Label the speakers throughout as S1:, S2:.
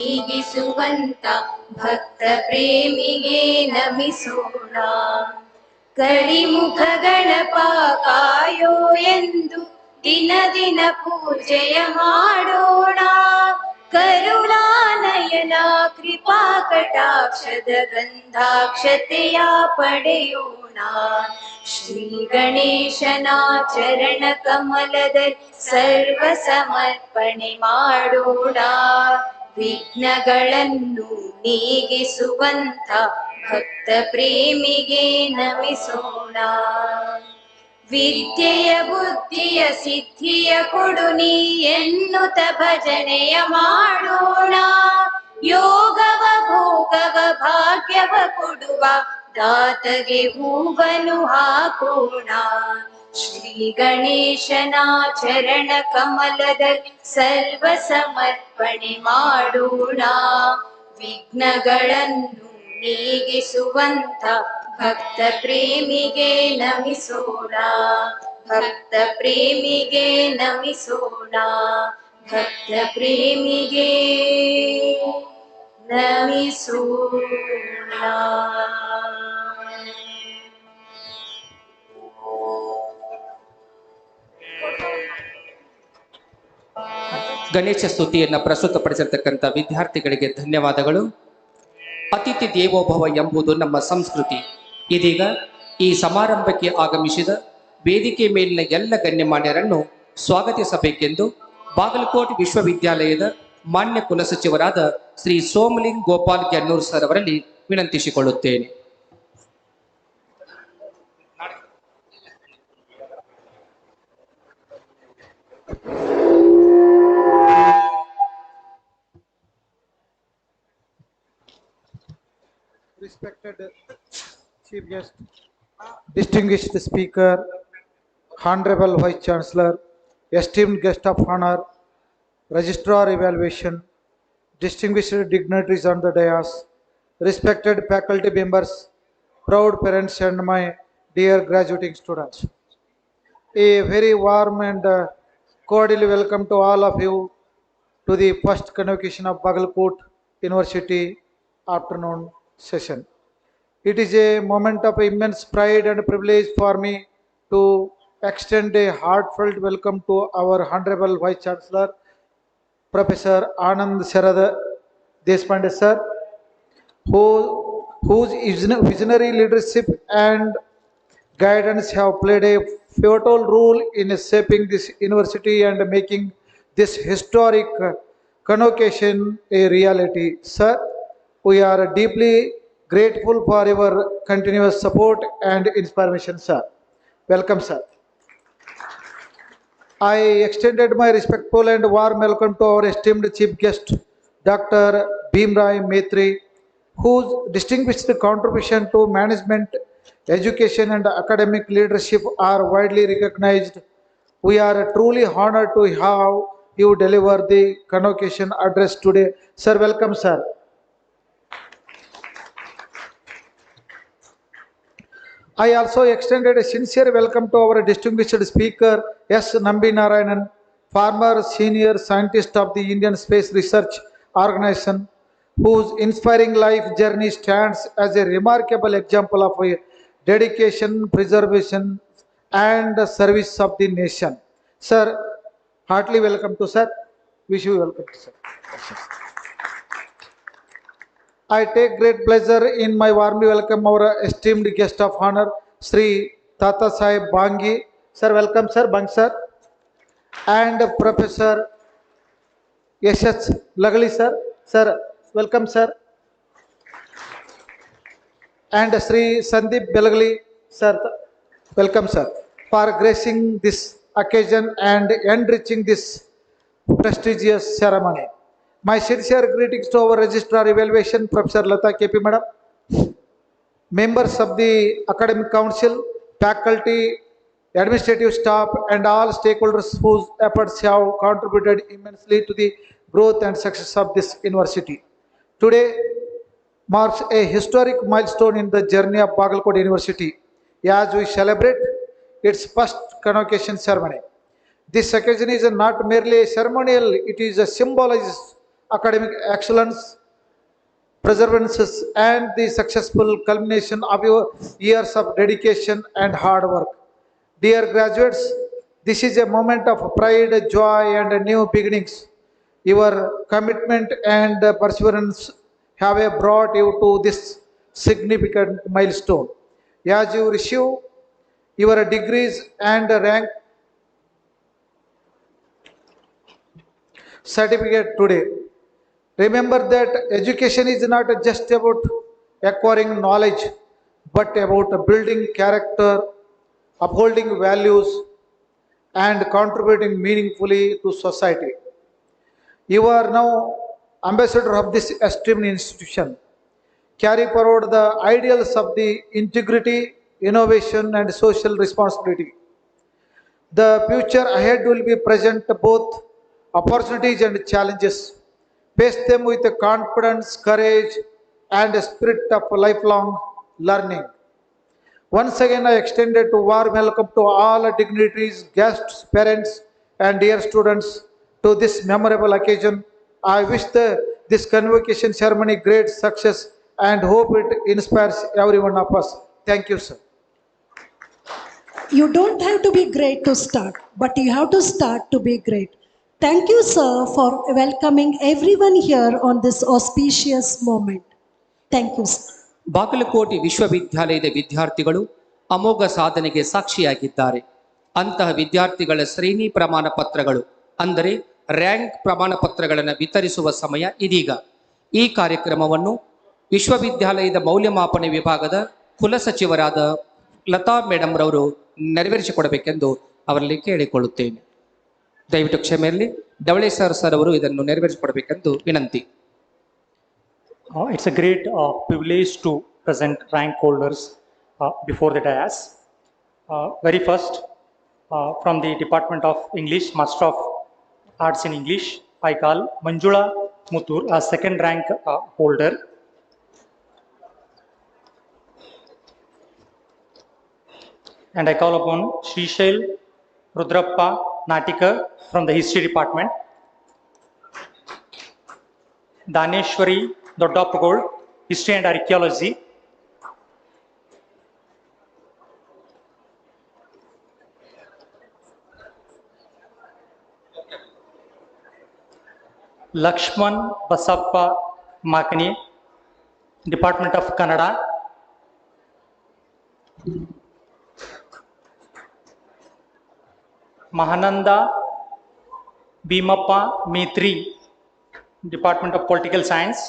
S1: ನೀಗಿಸುವಂತ ಭಕ್ತ ಪ್ರೇಮಿಗೆ ನಮಿಸೋಣ. ಕರಿಮುಖ ಗಣಪ ಕಾಯೋ ಎಂದು ದಿನ ದಿನ ಪೂಜೆಯ ಮಾಡೋಣ. ಕರುಣಾನಯನ ಕೃಪಾ ಕಟಾಕ್ಷದ ಗಂಧಾಕ್ಷತೆಯ ಪಡೆಯೋಣ. ಶ್ರೀ ಗಣೇಶನ ಚರಣ ಕಮಲದಲ್ಲಿ ಸರ್ವ ಸಮರ್ಪಣೆ ಮಾಡೋಣ. ವಿಘ್ನಗಳನ್ನು ನೀಗಿಸುವಂತ ಭಕ್ತ ಪ್ರೇಮಿಗೆ ನಮಿಸೋಣ. ವಿದ್ಯೆಯ ಬುದ್ಧಿಯ ಸಿದ್ಧಿಯ ಕೊಡು ನೀ ಎನ್ನುತ್ತ ಭಜನೆಯ ಮಾಡೋಣ. ಯೋಗವ ಭೋಗವ ಭಾಗ್ಯವ ಕೊಡುವ ದಾತಗೆ ಹೂವನ್ನು ಹಾಕೋಣ. ಶ್ರೀ ಗಣೇಶನ ಚರಣ ಕಮಲದಲ್ಲಿ ಸರ್ವ ಸಮರ್ಪಣೆ ಮಾಡೋಣ. ವಿಘ್ನಗಳನ್ನು ನೀಗಿಸುವಂತ ಭಕ್ತ ಪ್ರೇಮಿಗೆ ನಮಿಸೋಣ. ಭಕ್ತ ಪ್ರೇಮಿಗೆ ನಮಿಸೋಣ. ಭಕ್ತ ಪ್ರೇಮಿಗೆ ನಮಿಸೋಣ.
S2: ಗಣೇಶ ಸ್ತುತಿಯನ್ನು ಪ್ರಸ್ತುತಪಡಿಸಿರ್ತಕ್ಕಂಥ ವಿದ್ಯಾರ್ಥಿಗಳಿಗೆ ಧನ್ಯವಾದಗಳು. ಅತಿಥಿ ದೇವೋಭವ ಎಂಬುದು ನಮ್ಮ ಸಂಸ್ಕೃತಿ. ಇದೀಗ ಈ ಸಮಾರಂಭಕ್ಕೆ ಆಗಮಿಸಿದ ವೇದಿಕೆ ಮೇಲಿನ ಎಲ್ಲ ಗಣ್ಯಮಾನ್ಯರನ್ನು ಸ್ವಾಗತಿಸಬೇಕೆಂದು ಬಾಗಲಕೋಟ್ ವಿಶ್ವವಿದ್ಯಾಲಯದ ಮಾನ್ಯ ಕುಲಸಚಿವರಾದ ಶ್ರೀ ಸೋಮಲಿಂಗ್ ಗೋಪಾಲ್ ಗ್ಯನ್ನೂರ್ ಸರ್ ಅವರಲ್ಲಿ ವಿನಂತಿಸಿಕೊಳ್ಳುತ್ತೇನೆ.
S3: Respected Chief Guest, distinguished Speaker, Honorable Vice Chancellor, esteemed guest of honor, Registrar Evaluation, distinguished dignitaries on the dais, respected faculty members, proud parents and my dear graduating students. A very warm and cordial welcome to all of you to the first convocation of Bagalkot University afternoon session. It is a moment of immense pride and privilege for me to extend a heartfelt welcome to our Honorable Vice Chancellor, Professor Anand Sharad Deshpande sir, whose visionary leadership and guidance have played a pivotal role in shaping this university and making this historic convocation a reality. Sir, we are deeply grateful for your continuous support and inspiration, sir. Welcome, sir. I extended my respectful and warm welcome to our esteemed chief guest, Dr. Bhimrai Maitri, whose distinguished contribution to management, education and academic leadership are widely recognized. We are truly honored to have you deliver the convocation address today. Sir, welcome, sir. I also extended a sincere welcome to our distinguished speaker, S. Nambi Narayanan, former senior scientist of the Indian Space Research Organization, whose inspiring life journey stands as a remarkable example of dedication, preservation, and service of the nation. Sir, heartily welcome to sir. Wish you welcome to sir. I take great pleasure in my warmly welcome our esteemed guest of honor, Sri Tata Sahib Bangi. Sir, welcome sir, Bang sir. And Professor Yashas Lagali sir. Sir, welcome sir. And Sri Sandeep Belagli sir, welcome sir. For gracing this occasion and enriching this prestigious ceremony. My sincere greetings to our Registrar Evaluation, Professor Lata KP Madam, members of the Academic Council, faculty, administrative staff, and all stakeholders whose efforts have contributed immensely to the growth and success of this university. Today marks a historic milestone in the journey of Bagalkot University as we celebrate its first convocation ceremony. This occasion is not merely a ceremonial, it is a symbolizes academic excellence, perseverance, and the successful culmination of your years of dedication and hard work. Dear graduates, this is a moment of pride, joy, and new beginnings. Your commitment and perseverance have brought you to this significant milestone. As you receive your degrees and rank certificate today, remember that education is not just about acquiring knowledge, but about building character, upholding values, and contributing meaningfully to society. You are now ambassador of this esteemed institution. Carry forward the ideals of the integrity, innovation, and social responsibility. The future ahead will be present both opportunities and challenges. Face them with confidence, courage, and a spirit of lifelong learning. Once again, I extended a warm welcome to all dignitaries, guests, parents, and dear students to this memorable occasion. I wish this convocation ceremony great success and hope it inspires every one of us. Thank you, sir.
S4: You don't have to be great to start, but you have to start to be great. Thank you, sir, for welcoming everyone here on this auspicious moment. Thank you, sir.
S2: Bagalkot ವಿಶ್ವವಿದ್ಯಾಲಯದ ವಿದ್ಯಾರ್ಥಿಗಳು ಅಮೋಘ ಸಾಧನೆಗೆ ಸಾಕ್ಷಿಯಾಗಿದ್ದಾರೆ. ಅಂತಹ ವಿದ್ಯಾರ್ಥಿಗಳ ಶ್ರೇಣಿ ಪ್ರಮಾಣ ಪತ್ರಗಳು ಅಂದರೆ ರ್ಯಾಂಕ್ ಪ್ರಮಾಣ ಪತ್ರಗಳನ್ನು ವಿತರಿಸುವ ಸಮಯ ಇದೀಗ. ಈ ಕಾರ್ಯಕ್ರಮವನ್ನು ವಿಶ್ವವಿದ್ಯಾಲಯದ ಮೌಲ್ಯಮಾಪನ ವಿಭಾಗದ ಕುಲಸಚಿವರಾದ ಲತಾ ಮೇಡಮ್ ರವರು ನೆರವೇರಿಸಿಕೊಡಬೇಕೆಂದು ಅವರಲ್ಲಿ ಕೇಳಿಕೊಳ್ಳುತ್ತೇನೆ. ದಯವಿಟ್ಟು ಕ್ಷಮೆಯಲ್ಲಿ ಧವಳೇಶ್ವರ ಸರ್ ಅವರು ಇದನ್ನು ನೆರವೇರಿಸಿಕೊಡಬೇಕೆಂದು ವಿನಂತಿ.
S5: It's a great privilege to present rank holders before the dais. Very first, from the Department of English, Master of Arts in English, I call Manjula Muthur as second rank holder. And I call upon Srishail Rudrappa Natikar from the History Department. Daneshwari Doddapagod, History and Archaeology. Lakshman Basappa Makani, Department of Kannada. Mahananda Bhimappa Mitri, Department of Political Science.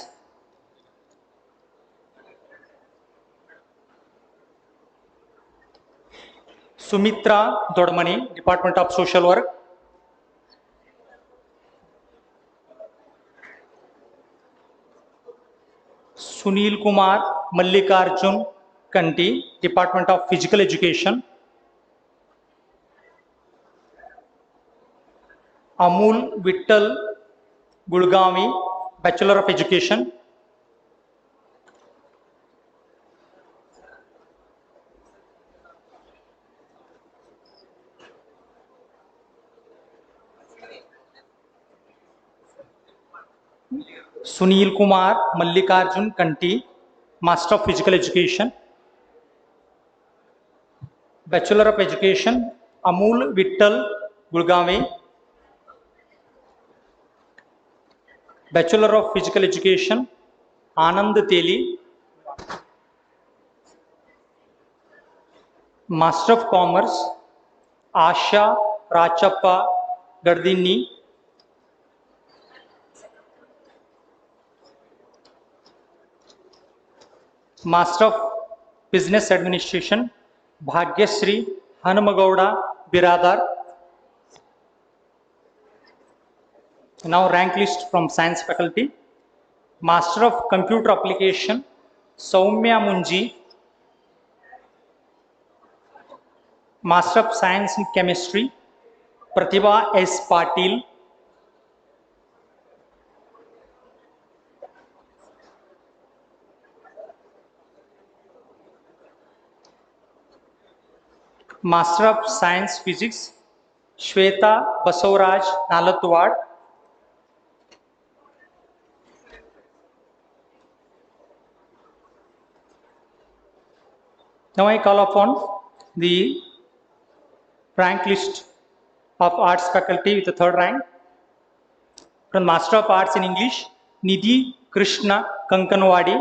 S5: Sumitra Dodmani, Department of Social Work. Sunil Kumar Mallikarjun Kanti, Department of Physical Education. Amul Vittal Gulgami, Bachelor of Education. Sunil Kumar Mallikarjun Kanti, Master of Physical Education. Bachelor of Education, Amul Vittal Gulgami. Bachelor of Physical Education, Anand Teli. Master of Commerce, Asha Rachappa Gardini. Master of Business Administration, Bhagyasri Hanumagowda Biradar. Now rank list from Science Faculty. Master of Computer Application, Soumya Munji. Master of Science in Chemistry, Pratibha S. Patil. Master of Science Physics, Shweta Basavaraj Nalatwad. Now I call upon the rank list of arts faculty with the third rank. From Master of Arts in English, Nidhi Krishna Kankanwadi.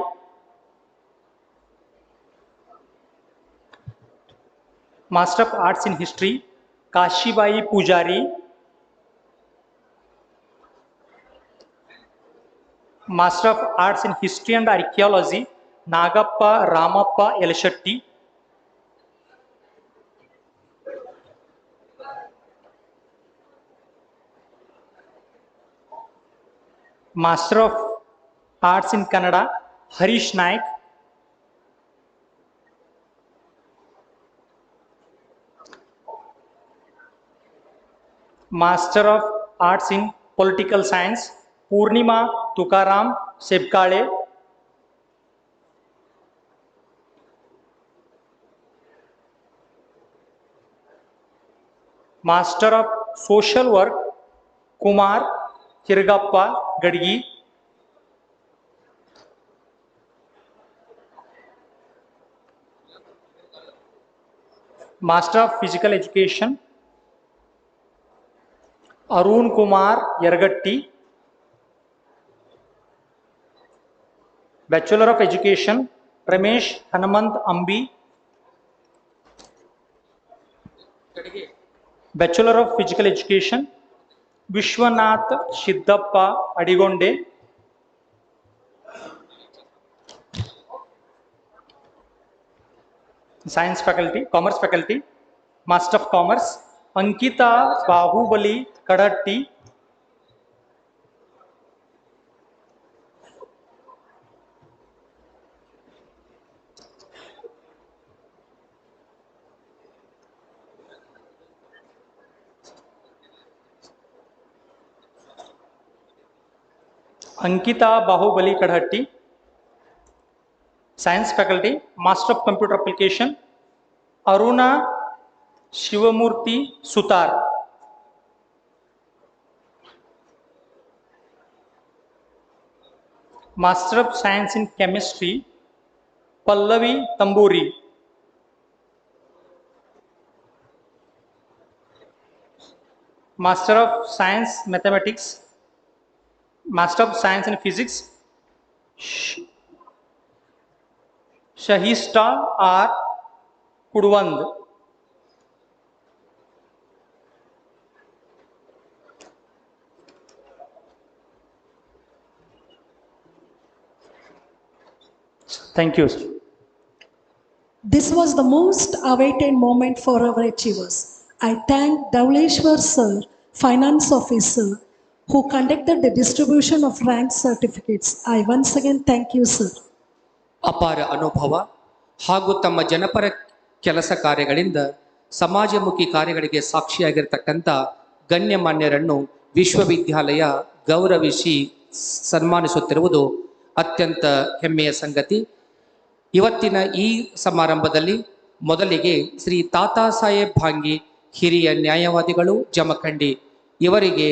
S5: Master of Arts in History, Kashibai Pujari. Master of Arts in History and Archaeology, Nagappa Ramappa Elshatti. Master of Arts in Kannada, Harish Naik. Master of Arts in Political Science, Purnima Tukaram Sebkale. Master of Social Work, Kumar Hirgappa Gadgi. Master of Physical Education, Arun Kumar Yargatti. Bachelor of Education, Ramesh Hanamant Ambi. Bachelor of Physical Education, Vishwanath Shiddappa Adigonde. Science faculty, Commerce faculty, Master of Commerce, Ankita Bahubali Kadatti. Ankita Bahubali Kadhatti. Science faculty, Master of Computer Application, Aruna Shivamurthy Sutar. Master of Science in Chemistry, Pallavi Tamburi. Master of Science Mathematics, Master of Science in Physics, Shahista R. Kudwand. Thank you, sir.
S4: This was the most awaited moment for our achievers. I thank Dhauleshwar sir, Finance Officer, who conducted the distribution of rank certificates. I once again thank you, sir.
S2: ಅಪಾರ ಅನುಭವ ಹಾಗೂ ತಮ್ಮ ಜನಪರ ಕೆಲಸ ಕಾರ್ಯಗಳಿಂದ ಸಮಾಜಮುಖಿ ಕಾರ್ಯಗಳಿಗೆ ಸಾಕ್ಷಿಯಾಗಿರ್ತಕ್ಕಂಥ ಗಣ್ಯಮಾನ್ಯರನ್ನು ವಿಶ್ವವಿದ್ಯಾಲಯ ಗೌರವಿಸಿ ಸನ್ಮಾನಿಸುತ್ತಿರುವುದು ಅತ್ಯಂತ ಹೆಮ್ಮೆಯ ಸಂಗತಿ. ಇವತ್ತಿನ ಈ ಸಮಾರಂಭದಲ್ಲಿ ಮೊದಲಿಗೆ ಶ್ರೀ ತಾತಾ ಸಾಹೇಬ್ ಭಾಂಗಿ ಹಿರಿಯ ನ್ಯಾಯವಾದಿಗಳು ಜಮಖಂಡಿ ಇವರಿಗೆ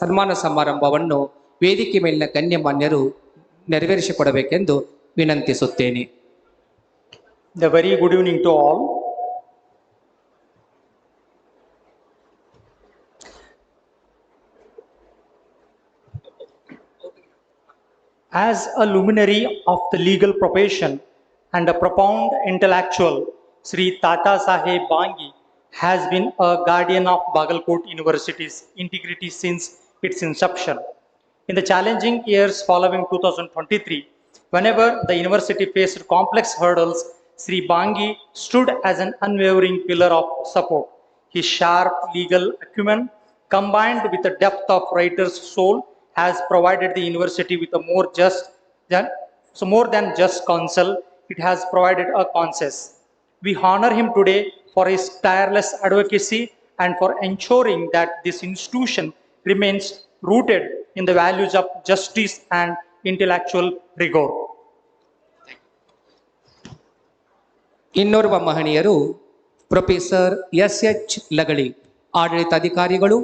S2: ಸನ್ಮಾನ ಸಮಾರಂಭವನ್ನು ವೇದಿಕೆ ಮೇಲಿನ ಗಣ್ಯಮಾನ್ಯರು ನೆರವೇರಿಸಿಕೊಡಬೇಕೆಂದು ವಿನಂತಿಸುತ್ತೇನೆ.
S5: The very good evening to all. As a luminary of the legal profession and a profound intellectual, Sri Tata Saheb Bangi has been a guardian of Bagalkot University's integrity since its inception. In the challenging years following 2023, whenever the university faced complex hurdles, Sri Bangi stood as an unwavering pillar of support. His sharp legal acumen, combined with the depth of writer's soul, has provided the university with a more than just counsel. It has provided a consensus. We honor him today for his tireless advocacy and for ensuring that this institution remains rooted in the values of justice and intellectual rigor.
S2: ಇನ್ನೋರ್ವ ಮಹನೀಯರು professor ಎಸ್.ಎಚ್. ಲಗಳಿ, ಆಡಳಿತಾಧಿಕಾರಿಗಳು,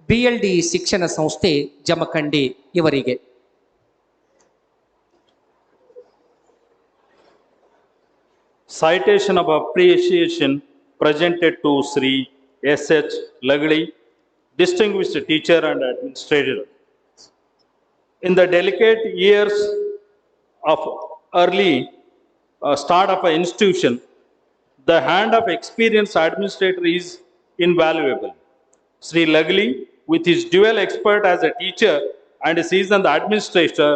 S2: BLD ಶಿಕ್ಷಣ ಸಂಸ್ಥೆ ಜಮಖಂಡಿ ಇವರಿಗೆ.
S6: Citation of appreciation presented to Sri S.H. Lagli, distinguished teacher and administrator. In the delicate years of early start of an institution, the hand of experienced administrator is invaluable. Sri Lagli, with his dual expert as a teacher and a seasoned administrator,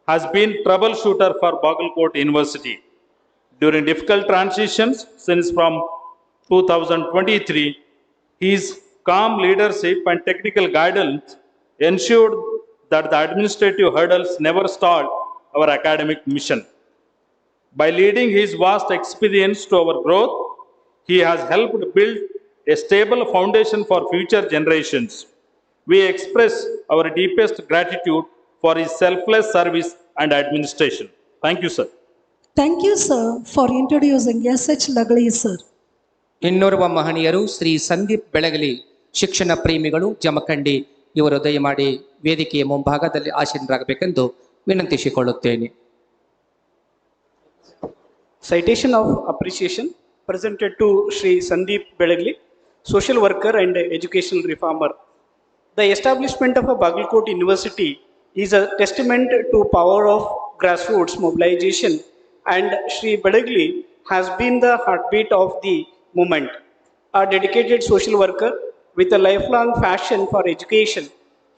S6: has been troubleshooter for Bagalkot University. During difficult transitions since from 2023, his calm leadership and technical guidance ensured that the administrative hurdles never stalled our academic mission. By leading his vast experience to our growth, he has helped build a stable foundation for future generations. We express our deepest gratitude for his selfless service and administration. Thank you, sir.
S4: Thank you, sir, for introducing S.H. Lagli, sir.
S2: ಇನ್ನೋರ್ವ ಮಹನೀಯರು ಶ್ರೀ ಸಂದೀಪ್ ಬೆಳಗಲಿ ಶಿಕ್ಷಣ ಪ್ರೇಮಿಗಳು ಜಮಖಂಡಿ ಇವರು ದಯಮಾಡಿ ವೇದಿಕೆಯ ಮುಂಭಾಗದಲ್ಲಿ ಆಸೀನರಾಗಬೇಕೆಂದು ವಿನಂತಿಸಿಕೊಳ್ಳುತ್ತೇನೆ.
S7: Citation of appreciation presented to Sri Sandeep Belagli, social worker and educational reformer. The establishment of a Bagalkot University is a testament to power of grassroots mobilization, and Sri Belagli has been the heartbeat of the movement. A dedicated social worker with a lifelong passion for education,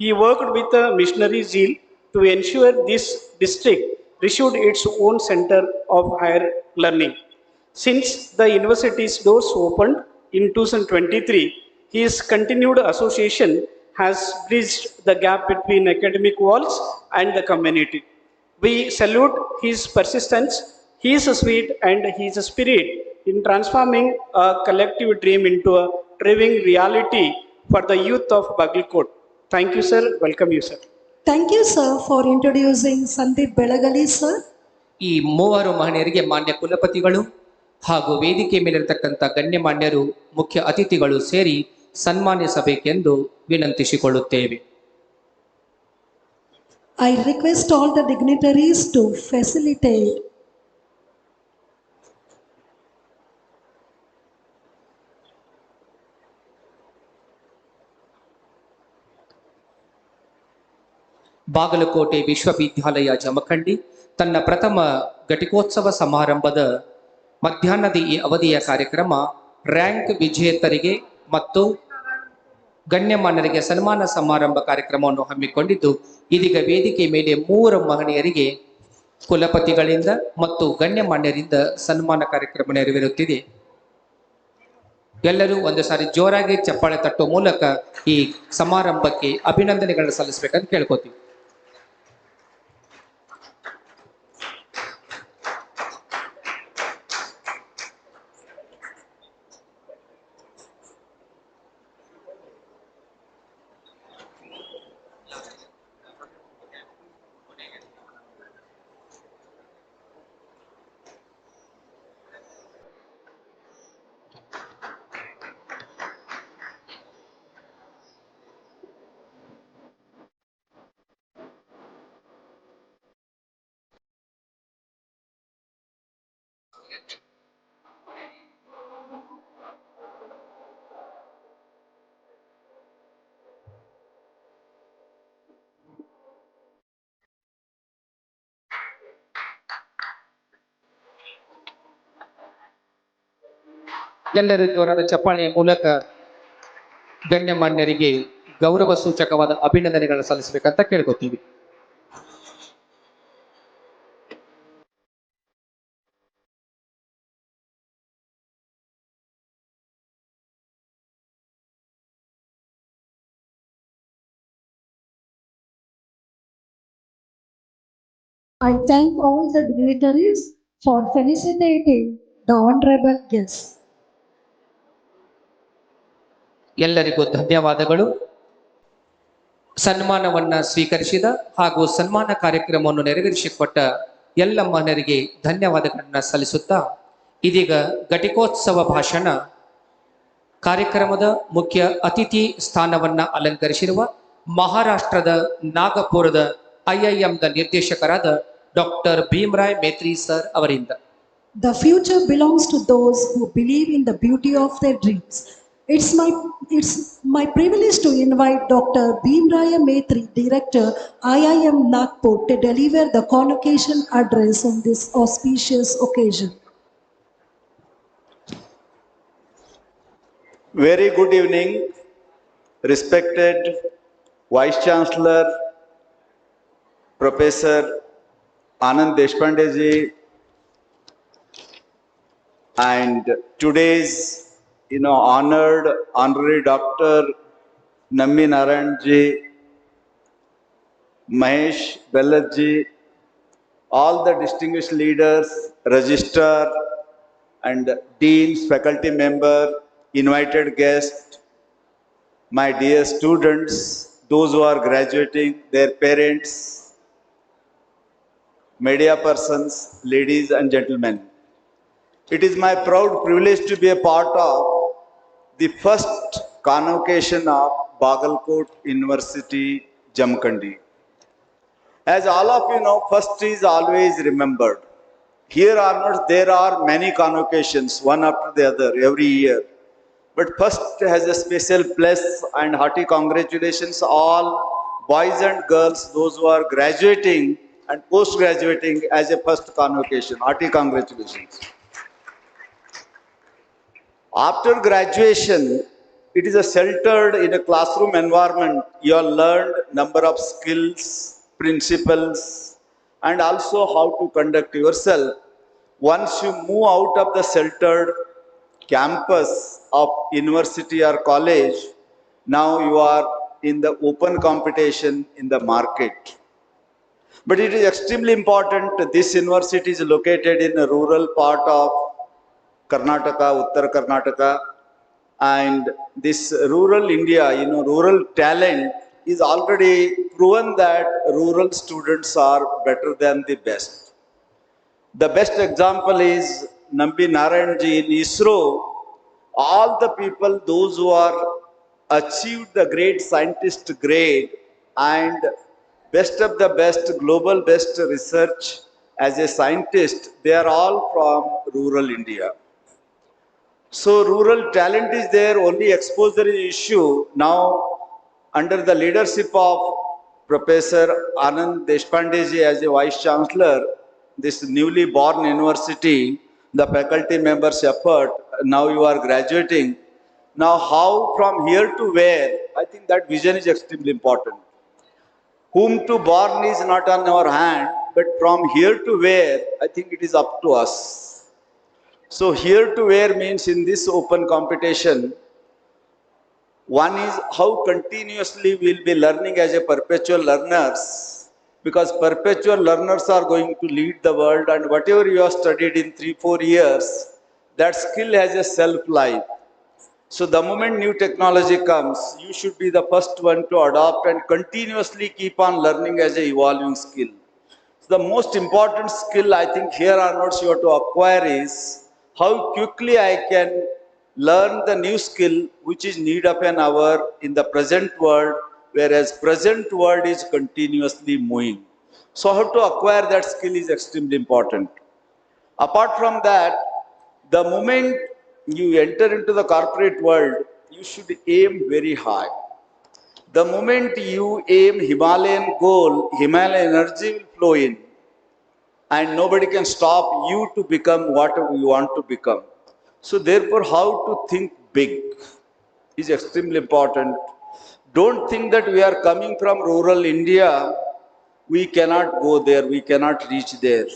S7: he worked with a missionary zeal to ensure this district received its own center of higher learning. Since the university's doors opened in 2023, his continued association has bridged the gap between academic walls and the community. We salute his persistence, his sweet and his spirit in transforming a collective dream into a thriving reality for the youth of Bagalkot. Thank you, sir. Welcome you, sir.
S4: Thank you, sir, for introducing Sandeep Belagli, sir.
S2: ಈ ಮೂವರು ಮಹನೀಯರಿಗೆ ಮಾನ್ಯ ಕುಲಪತಿಗಳು ಹಾಗೂ ವೇದಿಕೆ ಮೇಲಿರತಕ್ಕಂಥ ಗಣ್ಯಮಾನ್ಯರು ಮುಖ್ಯ ಅತಿಥಿಗಳು ಸೇರಿ ಸನ್ಮಾನಿಸಬೇಕೆಂದು ವಿನಂತಿಸಿಕೊಳ್ಳುತ್ತೇವೆ.
S4: I request all the dignitaries to facilitate.
S2: Bagalkot ವಿಶ್ವವಿದ್ಯಾಲಯ ಜಮಖಂಡಿ ತನ್ನ ಪ್ರಥಮ ಘಟಿಕೋತ್ಸವ ಸಮಾರಂಭದ ಮಧ್ಯಾಹ್ನದ ಈ ಅವಧಿಯ ಕಾರ್ಯಕ್ರಮ ರ್ಯಾಂಕ್ ವಿಜೇತರಿಗೆ ಮತ್ತು ಗಣ್ಯಮಾನ್ಯರಿಗೆ ಸನ್ಮಾನ ಸಮಾರಂಭ ಕಾರ್ಯಕ್ರಮವನ್ನು ಹಮ್ಮಿಕೊಂಡಿದ್ದು, ಇದೀಗ ವೇದಿಕೆ ಮೇಲೆ ಮೂವರು ಮಹನೀಯರಿಗೆ ಕುಲಪತಿಗಳಿಂದ ಮತ್ತು ಗಣ್ಯಮಾನ್ಯರಿಂದ ಸನ್ಮಾನ ಕಾರ್ಯಕ್ರಮ ನೆರವೇರುತ್ತಿದೆ. ಎಲ್ಲರೂ ಒಂದು ಸಾರಿ ಜೋರಾಗಿ ಚಪ್ಪಾಳೆ ತಟ್ಟುವ ಮೂಲಕ ಈ ಸಮಾರಂಭಕ್ಕೆ ಅಭಿನಂದನೆಗಳನ್ನು ಸಲ್ಲಿಸಬೇಕಂತ ಕೇಳ್ಕೊತೀವಿ. ಎಲ್ಲರೂ ಜೋರಾದ ಚಪ್ಪಾಳೆಯ ಮೂಲಕ ಗಣ್ಯಮಾನ್ಯರಿಗೆ ಗೌರವ ಸೂಚಕವಾದ ಅಭಿನಂದನೆಗಳನ್ನು ಸಲ್ಲಿಸಬೇಕಂತ ಕೇಳ್ಕೊತೀವಿ.
S4: I thank all the dignitaries for felicitating the honorable guests.
S2: ಎಲ್ಲರಿಗೂ ಧನ್ಯವಾದಗಳು. ಸನ್ಮಾನವನ್ನ ಸ್ವೀಕರಿಸಿದ ಹಾಗೂ ಸನ್ಮಾನ ಕಾರ್ಯಕ್ರಮವನ್ನು ನೆರವೇರಿಸಿಕೊಟ್ಟ ಎಲ್ಲ ಮಹನೀಯರಿಗೆ ಧನ್ಯವಾದಗಳನ್ನು ಸಲ್ಲಿಸುತ್ತಾ, ಇದೀಗ ಘಟಿಕೋತ್ಸವ ಭಾಷಣ ಕಾರ್ಯಕ್ರಮದ ಮುಖ್ಯ ಅತಿಥಿ ಸ್ಥಾನವನ್ನ ಅಲಂಕರಿಸಿರುವ ಮಹಾರಾಷ್ಟ್ರದ ನಾಗಪುರದ IIMದ ನಿರ್ದೇಶಕರಾದ ಡಾಕ್ಟರ್ ಭೀಮರಾಯ್ ಮೇತ್ರಿ ಸರ್ ಅವರಿಂದ
S4: The future belongs to those who believe in the beauty of their dreams. It's my privilege to invite Dr. Bhimraya Maitri, Director, IIM Nagpur, to deliver the convocation address on this auspicious occasion.
S8: Very good evening, respected Vice Chancellor, Professor Anand Deshpande ji, and today's honored honorary Doctor Nammi Narayan ji, Mahesh Bellat ji, all the distinguished leaders, registrar and deans, faculty member, invited guests, my dear students, those who are graduating, their parents, media persons, ladies and gentlemen. It is my proud privilege to be a part of the first convocation of Bagalkot University, Jamkhandi. As all of you know, first is always remembered. Here onwards, there are many convocations, one after the other, every year. But first has a special place and hearty congratulations all boys and girls, those who are graduating and post-graduating as a first convocation. Hearty congratulations. After graduation, it is a sheltered in a classroom environment. You have learned number of skills, principles, and also how to conduct yourself. Once you move out of the sheltered campus of university or college, now you are in the open competition in the market. But it is extremely important, this university is located in a rural part of Karnataka, Uttar Karnataka, and this rural India, rural talent is already proven that rural students are better than the best. The best example is Nambi Narayanji in ISRO. All the people, those who are achieved the great scientist grade and best of the best, global best research as a scientist, they are all from rural India. So rural talent is there, only exposure is issue. Now, under the leadership of Professor Anand Deshpande ji as a Vice Chancellor, this newly born university, the faculty members effort, now you are graduating. Now how from here to where, I think that vision is extremely important. Whom to born is not on our hand, but from here to where, I think it is up to us. So here to where means in this open competition, one is how continuously we will be learning as a perpetual learners, because perpetual learners are going to lead the world, and whatever you have studied in 3-4 years, that skill has a shelf-life. So the moment new technology comes, you should be the first one to adopt and continuously keep on learning as an evolving skill. So the most important skill I think here onwards you have to acquire is how quickly I can learn the new skill which is need of an hour in the present world, whereas present world is continuously moving. So how to acquire that skill is extremely important. Apart from that, the moment you enter into the corporate world, you should aim very high. The moment you aim Himalayan goal, Himalayan energy will flow in, and nobody can stop you to become what you want to become. So therefore, how to think big is extremely important. Don't think that we are coming from rural India, we cannot go there, we cannot reach there.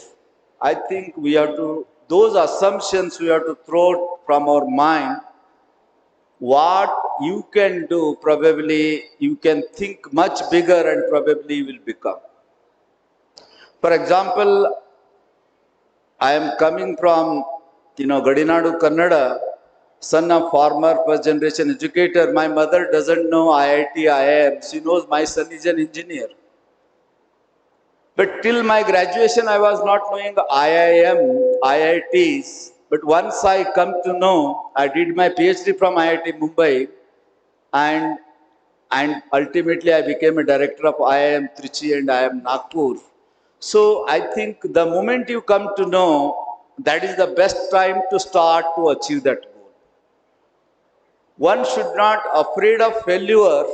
S8: I think we have to, those assumptions we have to throw from our mind. What you can do, probably you can think much bigger and probably will become. For example, I am coming from, Gadinadu, Kannada, son of former first generation educator. My mother doesn't know IIT, IIM. She knows my son is an engineer. But till my graduation, I was not knowing IIM, IITs. But once I come to know, I did my PhD from IIT Mumbai, and ultimately I became a director of IIM Trichy and IIM Nagpur. So I think the moment you come to know that is the best time to start to achieve that goal. One should not afraid of failure.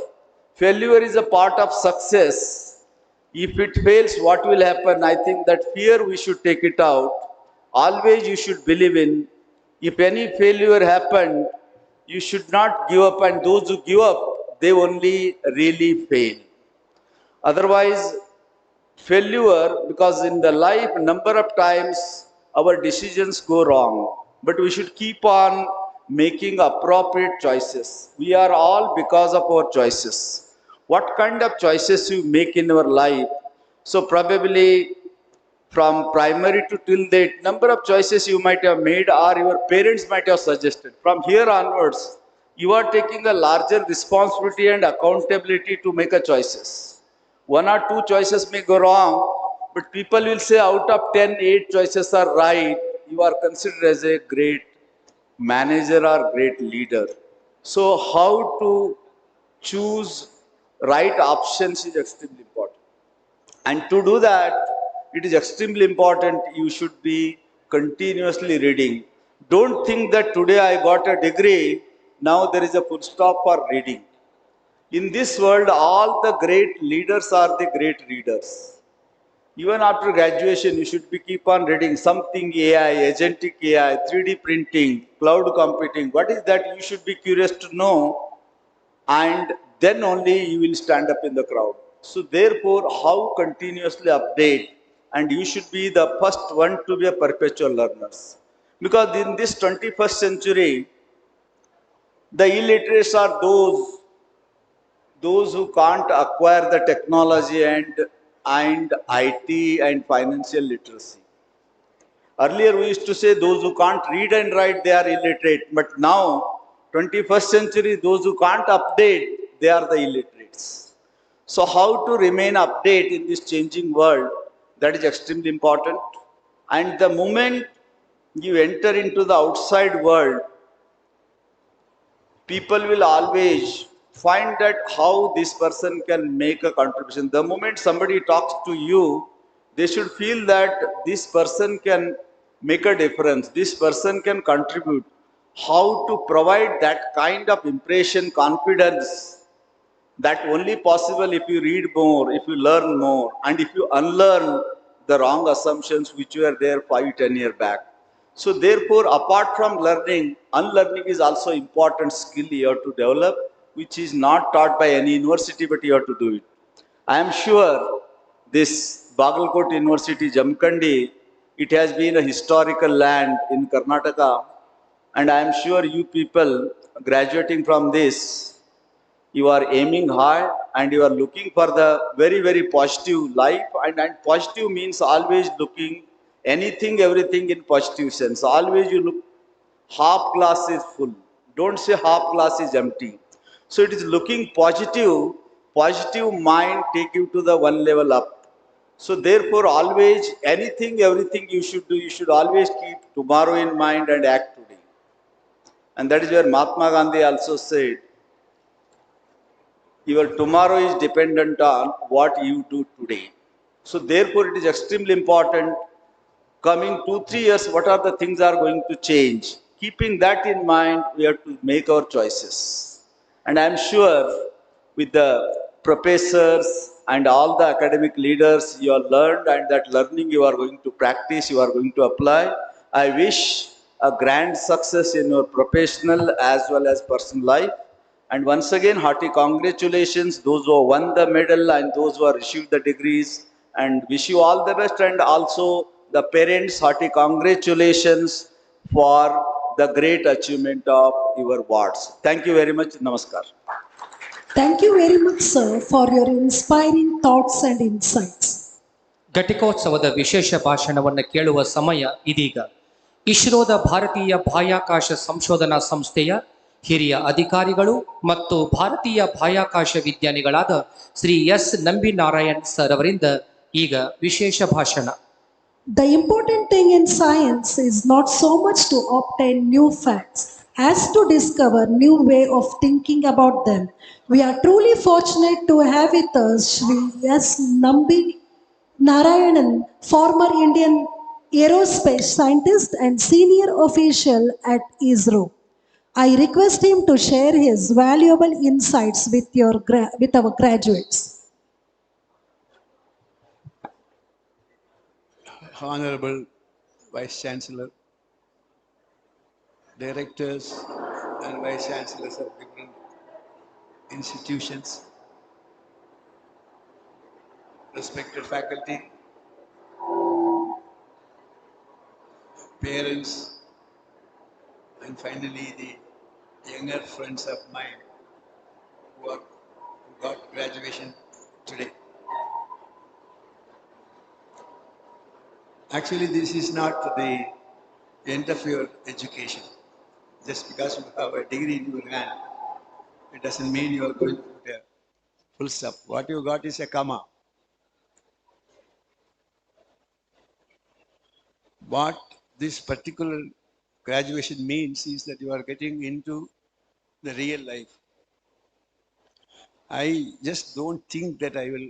S8: Failure is a part of success. If it fails, what will happen? I think that fear we should take it out. Always you should believe in. If any failure happened, you should not give up, and those who give up, they only really fail. Otherwise, failure, because in the life, number of times our decisions go wrong. But we should keep on making appropriate choices. We are all because of our choices. What kind of choices you make in your life? So probably from primary to till date, number of choices you might have made or your parents might have suggested. From here onwards, you are taking a larger responsibility and accountability to make a choices. One or two choices may go wrong, but people will say out of 10, 8 choices are right. You are considered as a great manager or great leader. So how to choose right options is extremely important. And to do that, it is extremely important you should be continuously reading. Don't think that today I got a degree, now there is a full stop for reading. In this world, all the great leaders are the great readers. Even after graduation, you should be keep on reading something AI, agentic AI, 3D printing, cloud computing. What is that? You should be curious to know, and then only you will stand up in the crowd. So therefore, how continuously update, and you should be the first one to be a perpetual learners. Because in this 21st century, the illiterates are those who can't acquire the technology and IT and financial literacy. Earlier we used to say those who can't read and write, they are illiterate. But now, 21st century, those who can't update, they are the illiterates. So how to remain update in this changing world, that is extremely important. And the moment you enter into the outside world, people will always find that how this person can make a contribution. The moment somebody talks to you, they should feel that this person can make a difference, this person can contribute. How to provide that kind of impression, confidence, that only possible if you read more, if you learn more, and if you unlearn the wrong assumptions which were there 5, 10 years back. So therefore, apart from learning, unlearning is also important skill you have to develop, which is not taught by any university, but you have to do it. I am sure this Bagalkot University, Jamkhandi, it has been a historical land in Karnataka, and I am sure you people graduating from this, you are aiming high and you are looking for the very, very positive life. And positive means always looking anything, everything in positive sense. Always you look, half glass is full. Don't say half glass is empty. So it is looking positive, positive mind take you to the one level up. So therefore always anything, everything you should do, you should always keep tomorrow in mind and act today. And that is where Mahatma Gandhi also said, your tomorrow is dependent on what you do today. So therefore it is extremely important, coming 2-3 years, what are the things are going to change. Keeping that in mind, we have to make our choices. And I am sure with the professors and all the academic leaders you have learned, and that learning you are going to practice, you are going to apply. I wish a grand success in your professional as well as personal life. And once again, hearty congratulations, those who won the medal and those who have received the degrees, and wish you all the best. And also the parents, hearty congratulations for the great achievement of your wards. Thank you very much. Namaskar.
S4: Thank you very much, sir, for your inspiring thoughts and insights.
S2: ಘಟಿಕೋತ್ಸವದ ವಿಶೇಷ ಭಾಷಣವನ್ನು ಕೇಳುವ ಸಮಯ ಇದೀಗ. ಇಸ್ರೋದ ಭಾರತೀಯ ಬಾಹ್ಯಾಕಾಶ ಸಂಶೋಧನಾ ಸಂಸ್ಥೆಯ ಹಿರಿಯ ಅಧಿಕಾರಿಗಳು ಮತ್ತು ಭಾರತೀಯ ಬಾಹ್ಯಾಕಾಶ ವಿಜ್ಞಾನಿಗಳಾದ ಶ್ರೀ ಎಸ್ ನಂಬಿನಾರಾಯಣ್ ಸರ್ ಅವರಿಂದ ಈಗ ವಿಶೇಷ ಭಾಷಣ.
S4: The important thing in science is not so much to obtain new facts as to discover new way of thinking about them. We are truly fortunate to have with us Shri S. Nambi Narayanan, former Indian aerospace scientist and senior official at ISRO. I request him to share his valuable insights with our graduates.
S9: Honorable Vice Chancellor, Directors and Vice Chancellors of different institutions, respected faculty, parents, and finally the younger friends of mine who have got graduation today. Actually, this is not the end of your education. Just because you have a degree in your hand, it doesn't mean you are going to put a full stop. What you got is a comma. What this particular graduation means is that you are getting into the real life. I just don't think that I will.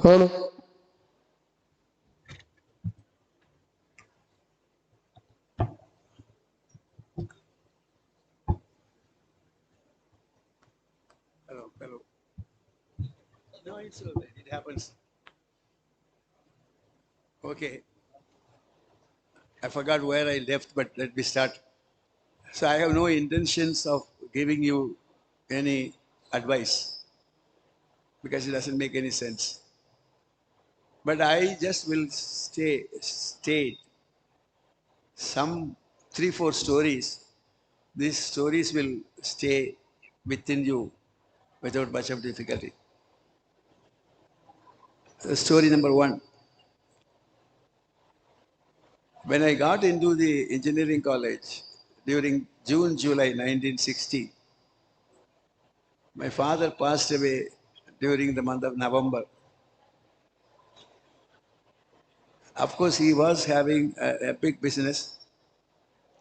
S10: Hello.
S9: Hello. No, it's all right. It happens. Okay. I forgot where I left, but let me start. So I have no intentions of giving you any advice because it doesn't make any sense. But I just will state some 3, 4 stories. These stories will stay within you without much of difficulty. Story number 1. When I got into the engineering college during June, July 1960, my father passed away during the month of November. Of course, he was having a big business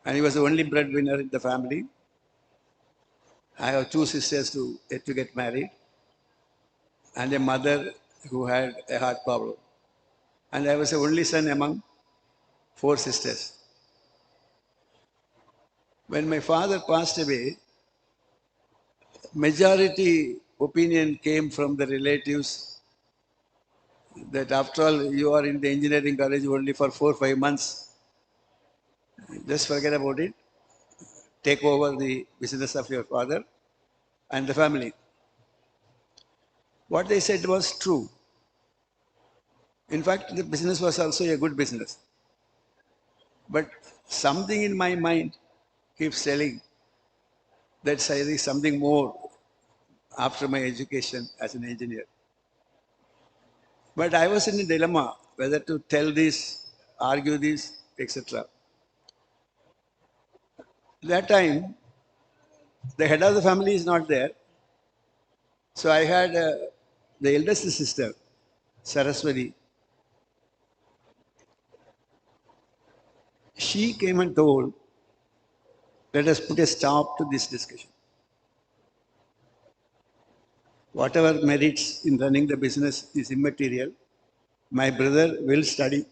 S9: and he was the only breadwinner in the family. I have 2 sisters yet to get married and a mother who had a heart problem. And I was the only son among 4 sisters. When my father passed away, majority opinion came from the relatives that after all you are in the engineering college only for 4, 5 months. Just forget about it. Take over the business of your father and the family. What they said was true. In fact, the business was also a good business. But something in my mind keeps telling that there is something more after my education as an engineer. But I was in a dilemma whether to tell this, argue this, etc. That time, the head of the family is not there. So I had the eldest sister, Saraswati. She came and told, let us put a stop to this discussion. Whatever merits in running the business is immaterial. My brother will study.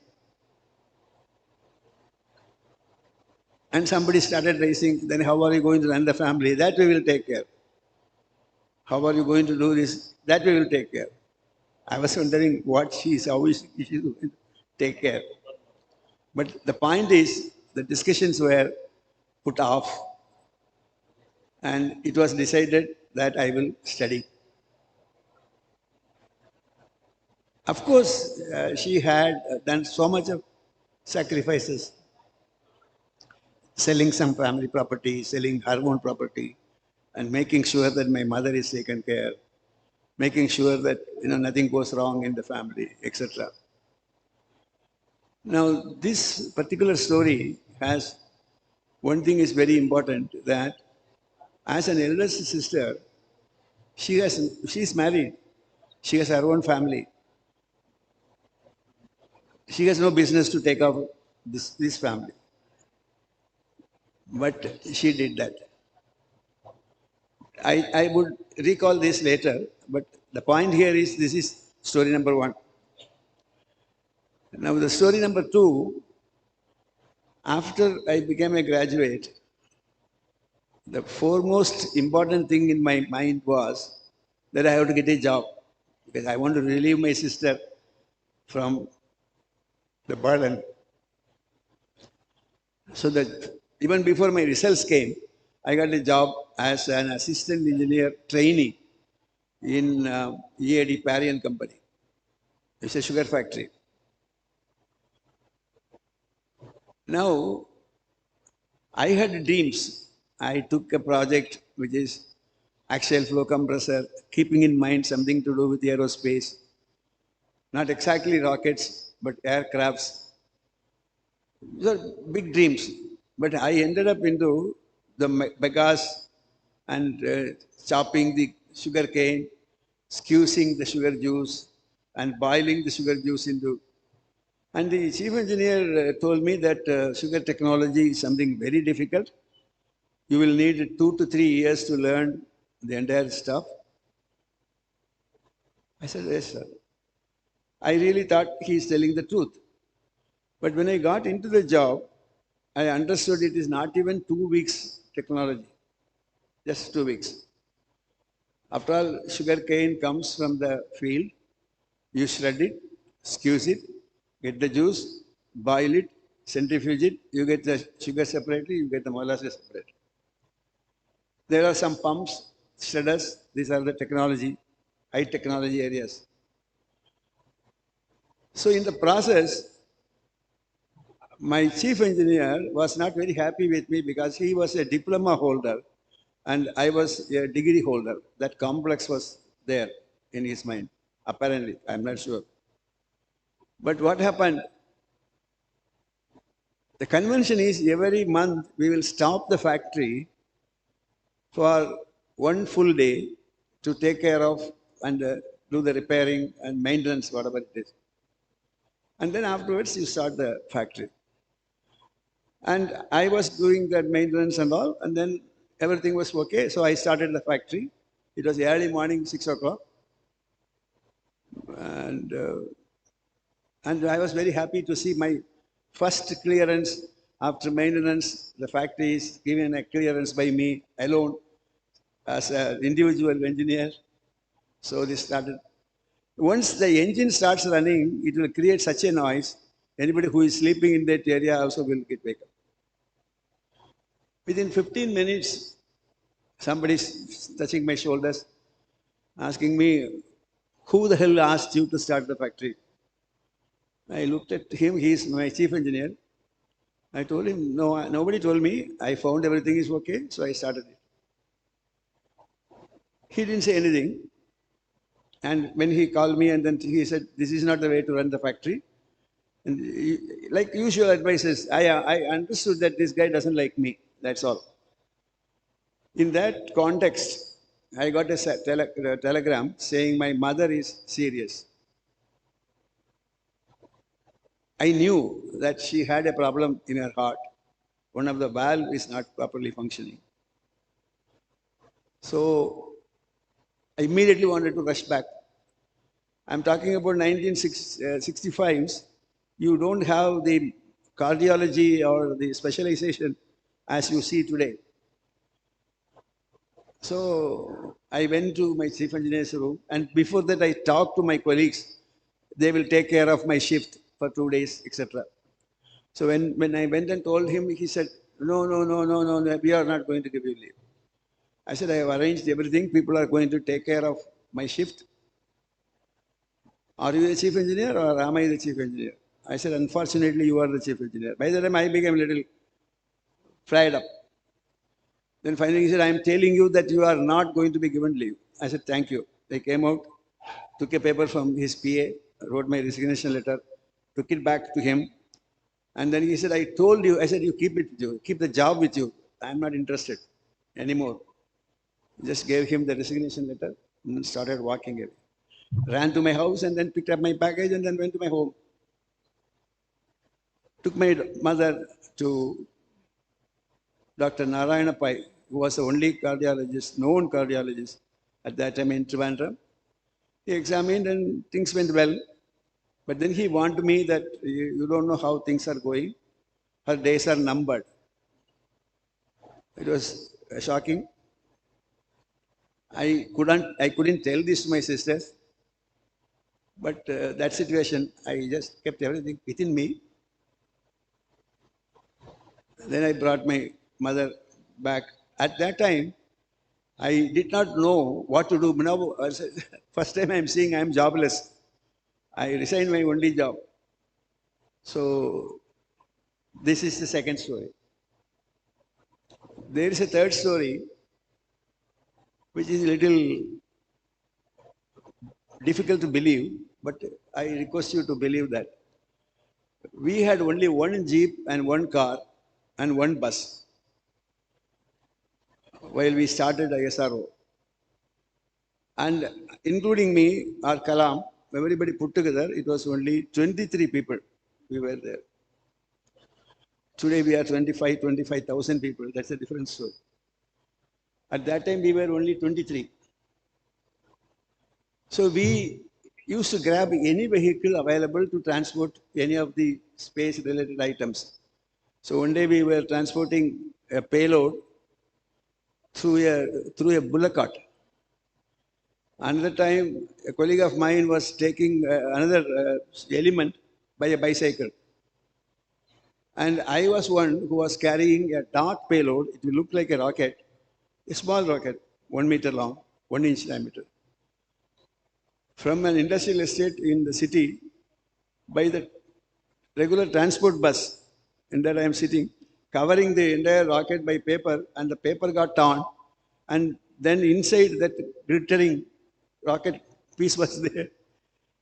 S9: And somebody started raising, then how are you going to run the family? That we will take care. How are you going to do this? That we will take care. I was wondering how is she going to take care? But the point is, the discussions were put off, and it was decided that I will study. Of course, she had done so much of sacrifices, selling some family property, selling her own property, and making sure that my mother is taken care, making sure that nothing goes wrong in the family, etc. Now, this particular story has one thing is very important, that as an eldest sister, she is married, she has her own family. She has no business to take off this family, but she did that. I would recall this later, but the point here is this is story number one. Now, the story number two, after I became a graduate, the foremost important thing in my mind was that I have to get a job because I want to relieve my sister from the burden. So that even before my results came, I got a job as an assistant engineer trainee in EAD Parian Company. It's a sugar factory. Now, I had dreams. I took a project which is axial flow compressor, keeping in mind something to do with aerospace. Not exactly rockets, but aircrafts. These are big dreams. But I ended up into the bagasse and chopping the sugar cane, squeezing the sugar juice, and boiling the sugar juice into. And the chief engineer told me that sugar technology is something very difficult. You will need 2 to 3 years to learn the entire stuff. I said, yes, sir. I really thought he is telling the truth. But when I got into the job, I understood it is not even 2 weeks technology, just 2 weeks. After all, sugar cane comes from the field, you shred it, squeeze it, get the juice, boil it, centrifuge it, you get the sugar separately, you get the molasses separately. There are some pumps, shredders, these are the technology, high technology areas. So in the process, my chief engineer was not very happy with me because he was a diploma holder and I was a degree holder. That complex was there in his mind, apparently, I'm not sure. But what happened? The convention is every month we will stop the factory for one full day to take care of and do the repairing and maintenance, whatever it is. And then afterwards you start the factory. And I was doing that maintenance and all, and then everything was okay. So I started the factory. It was early morning, 6 o'clock. And I was very happy to see my first clearance after maintenance. The factory is given a clearance by me alone as an individual engineer. So this started. Once the engine starts running, it will create such a noise. Anybody who is sleeping in that area also will get wake up. Within 15 minutes, somebody is touching my shoulders, asking me, who the hell asked you to start the factory? I looked at him, he is my chief engineer. I told him, no, nobody told me. I found everything is okay, so I started it. He didn't say anything. And when he called me and then he said, this is not the way to run the factory. And like usual advices, I understood that this guy doesn't like me, that's all. In that context, I got a telegram saying my mother is serious. I knew that she had a problem in her heart. One of the valve is not properly functioning. So I immediately wanted to rush back. I'm talking about 1965s. You don't have the cardiology or the specialization as you see today. So I went to my chief engineer's room, and before that I talked to my colleagues. They will take care of my shift for 2 days, etc. So when I went and told him, he said, no, no, no, no, no, no, we are not going to give you leave. I said, I have arranged everything. People are going to take care of my shift. Are you the chief engineer or am I the chief engineer? I said, unfortunately, you are the chief engineer. By the time I became a little fried up. Then finally he said, I am telling you that you are not going to be given leave. I said, thank you. They came out, took a paper from his PA, wrote my resignation letter, took it back to him. And then he said, I told you, I said, you keep it with you, keep the job with you. I am not interested anymore. Just gave him the resignation letter and started walking away. Ran to my house and then picked up my package and then went to my home. Took my mother to Dr. Narayana Pai, who was the only cardiologist, known cardiologist at that time in Trivandrum. He examined and things went well. But then he warned me that you don't know how things are going. Her days are numbered. It was shocking. I couldn't tell this to my sisters. But that situation, I just kept everything within me. Then I brought my mother back. At that time, I did not know what to do. Now, first time I'm seeing I'm jobless. I resigned my only job. So, this is the second story. There is a third story, which is a little difficult to believe, but I request you to believe that. We had only one jeep and one car and one bus while we started ISRO. And including me, our Kalam, everybody put together, it was only 23 people. We were there. Today we are 25,000 people. That's a different story. At that time, we were only 23. So we used to grab any vehicle available to transport any of the space-related items. So one day we were transporting a payload through a bullock cart. Another time, a colleague of mine was taking another element by a bicycle. And I was one who was carrying a dark payload. It will look like a rocket, a small rocket, 1 meter long, 1 inch diameter. From an industrial estate in the city, by the regular transport bus, in that I am sitting, covering the entire rocket by paper, and the paper got torn, and then inside that glittering rocket piece was there.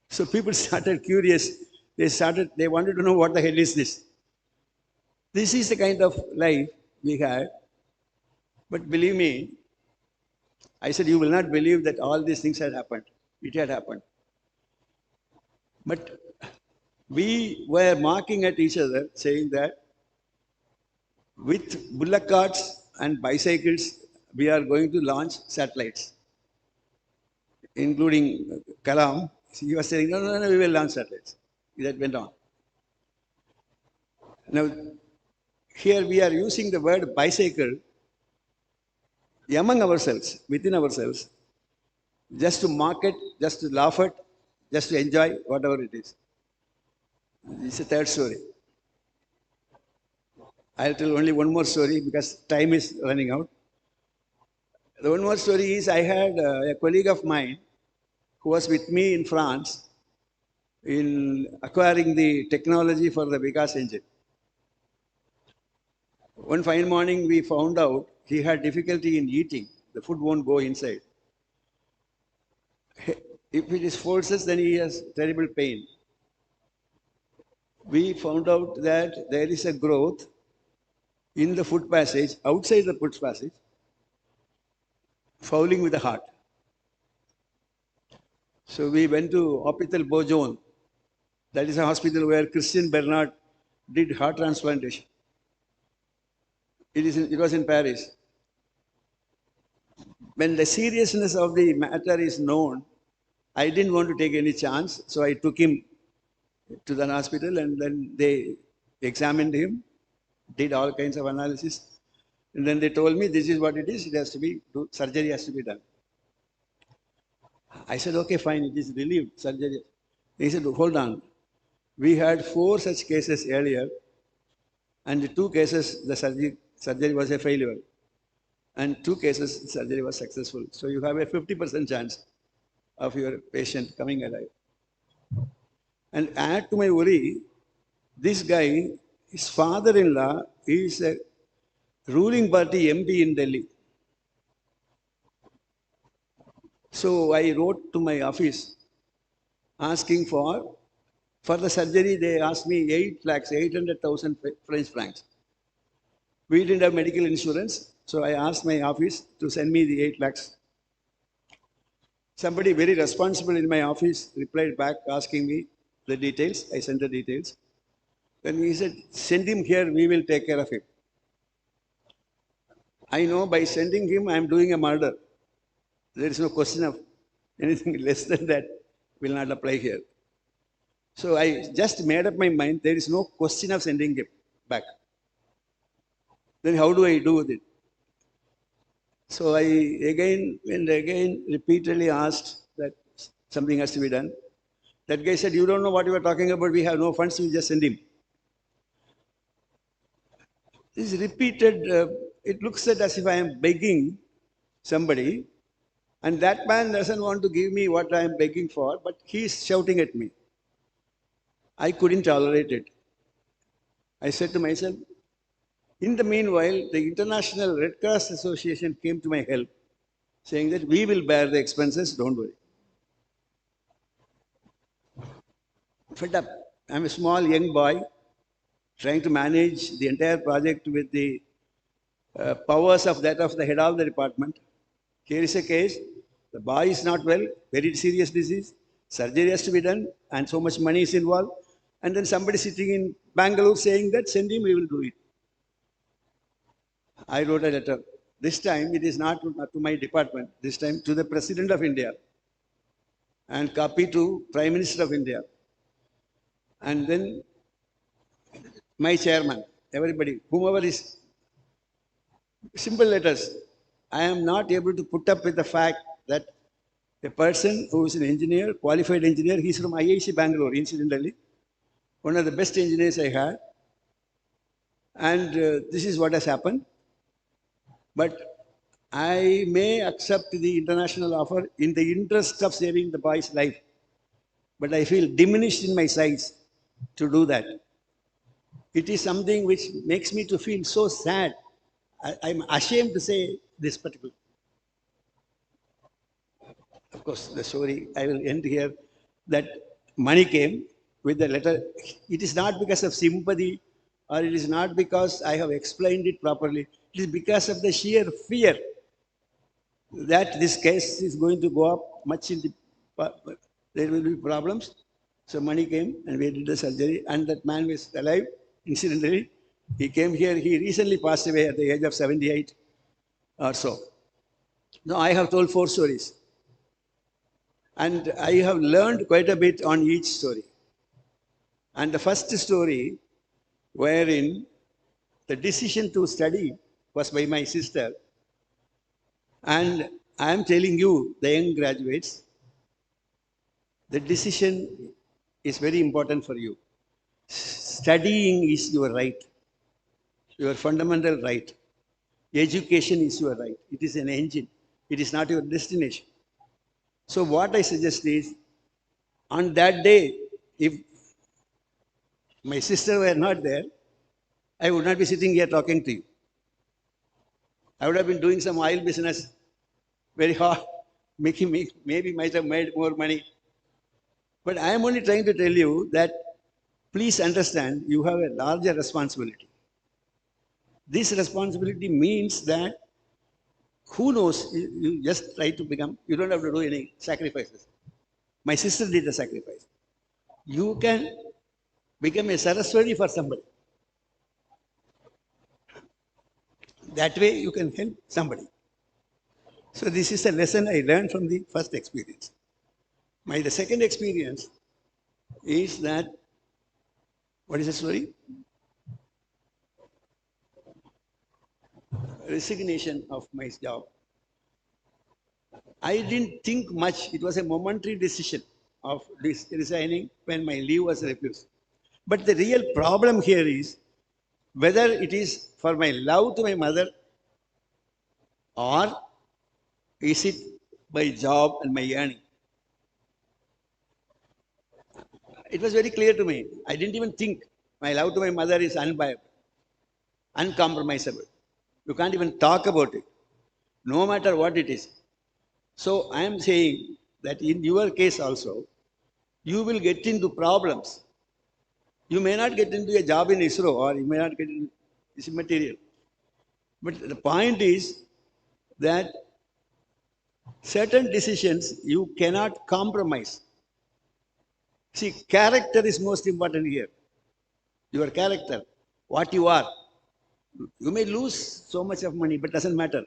S9: So people started curious. They wanted to know what the hell is this. This is the kind of life we had. But believe me, I said, you will not believe that all these things had happened. It had happened. But we were mocking at each other, saying that with bullock carts and bicycles, we are going to launch satellites, including Kalam. He was saying, no, no, no, we will launch satellites. That went on. Now, here we are using the word bicycle among ourselves, within ourselves, just to mock it, just to laugh at, just to enjoy whatever it is. This is the third story. I'll tell only one more story because time is running out. The one more story is I had a colleague of mine who was with me in France in acquiring the technology for the Vikas engine. One fine morning we found out he had difficulty in eating. The food won't go inside. If it is forces, then he has terrible pain. We found out that there is a growth in the foot passage, outside the foot passage, fouling with the heart. So we went to Hospital Beaujon. That is a hospital where Christian Bernard did heart transplantation. It was in Paris. When the seriousness of the matter is known, I didn't want to take any chance, so I took him to the hospital and then they examined him, did all kinds of analysis, and then they told me this is what it is, surgery has to be done. I said, okay, fine, it is relieved, surgery. He said, hold on. We had 4 such cases earlier. And in 2 cases, the surgery was a failure. And 2 cases, the surgery was successful. So you have a 50% chance of your patient coming alive. And add to my worry, this guy, his father-in-law is a ruling party MP in Delhi. So I wrote to my office asking for the surgery, they asked me 800,000 French francs. We didn't have medical insurance, so I asked my office to send me the 8 lakhs. Somebody very responsible in my office replied back asking me the details. I sent the details. Then he said, send him here, we will take care of him. I know by sending him, I am doing a murder. There is no question of anything less than that will not apply here. So I just made up my mind, there is no question of sending him back. Then how do I do with it? So I again and again repeatedly asked that something has to be done. That guy said, you don't know what you are talking about, we have no funds, you just send him. This is repeated, it looks as if I am begging somebody, and that man doesn't want to give me what I am begging for, but he is shouting at me. I couldn't tolerate it. I said to myself, in the meanwhile, the International Red Cross Association came to my help, saying that we will bear the expenses, don't worry. Fed up. I'm a small young boy trying to manage the entire project with the powers of that of the head of the department. Here is a case, the boy is not well, very serious disease, surgery has to be done, and so much money is involved. And then somebody sitting in Bangalore saying that, send him, we will do it. I wrote a letter. This time it is not to my department, this time to the President of India, and copy to Prime Minister of India. And then my chairman, everybody, whomever is, simple letters. I am not able to put up with the fact that a person who is an engineer, qualified engineer, he's from IIC Bangalore, incidentally, one of the best engineers I had. And this is what has happened. But I may accept the international offer in the interest of saving the boy's life. But I feel diminished in my size to do that. It is something which makes me to feel so sad. I'm ashamed to say this particular. Of course, the story, I will end here, that money came with the letter. It is not because of sympathy, or it is not because I have explained it properly. It is because of the sheer fear that this case is going to go up much in the, there will be problems. So money came and we did the surgery, and that man was alive, incidentally. He came here, he recently passed away at the age of 78 or so. Now I have told 4 stories. And I have learned quite a bit on each story. And the first story, wherein the decision to study was by my sister. And I am telling you, the young graduates, the decision is very important for you. Studying is your right, your fundamental right. Education is your right. It is an engine. It is not your destination. So what I suggest is, on that day, if my sister were not there, I would not be sitting here talking to you. I would have been doing some oil business, very hard, maybe might have made more money. But I am only trying to tell you that please understand, you have a larger responsibility. This responsibility means that, who knows, you just try to become, you don't have to do any sacrifices. My sister did a sacrifice. You can become a Saraswati for somebody. That way you can help somebody. So this is a lesson I learned from the first experience. The second experience is that, what is the story? Resignation of my job. I didn't think much. It was a momentary decision of resigning when my leave was refused. But the real problem here is, whether it is for my love to my mother or is it my job and my earning. It was very clear to me. I didn't even think my love to my mother is unbiased, uncompromisable. You can't even talk about it, no matter what it is. So I am saying that in your case also, you will get into problems. You may not get into a job in ISRO or you may not get into this material. But the point is that certain decisions you cannot compromise. See, character is most important here. Your character, what you are. You may lose so much of money, but doesn't matter.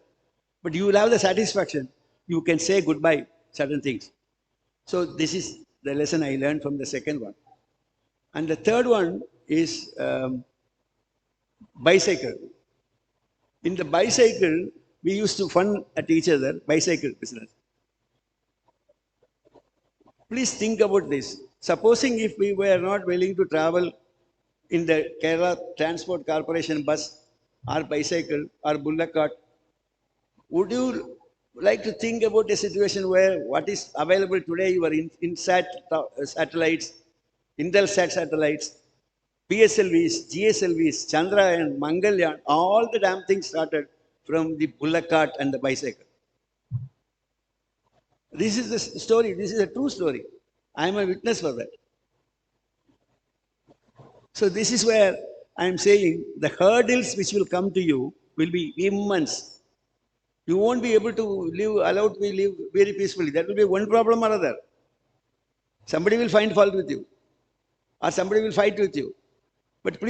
S9: But you will have the satisfaction. You can say goodbye certain things. So this is the lesson I learned from the second one. And the third one is bicycle. In the bicycle, we used to fun at each other, bicycle business. Please think about this. Supposing if we were not willing to travel in the Kerala Transport Corporation bus or bicycle or bullock cart, would you like to think about a situation where what is available today, your INSAT satellites, Intelsat satellites, PSLVs, GSLVs, Chandrayaan, Mangalyaan, all the damn things started from the bullock cart and the bicycle. This is the story. This is a true story. I am a witness for that. So this is where I am saying the hurdles which will come to you will be immense. You won't be able to live, allowed to live very peacefully. That will be one problem or other. Somebody will find fault with you, or somebody will fight with you. But please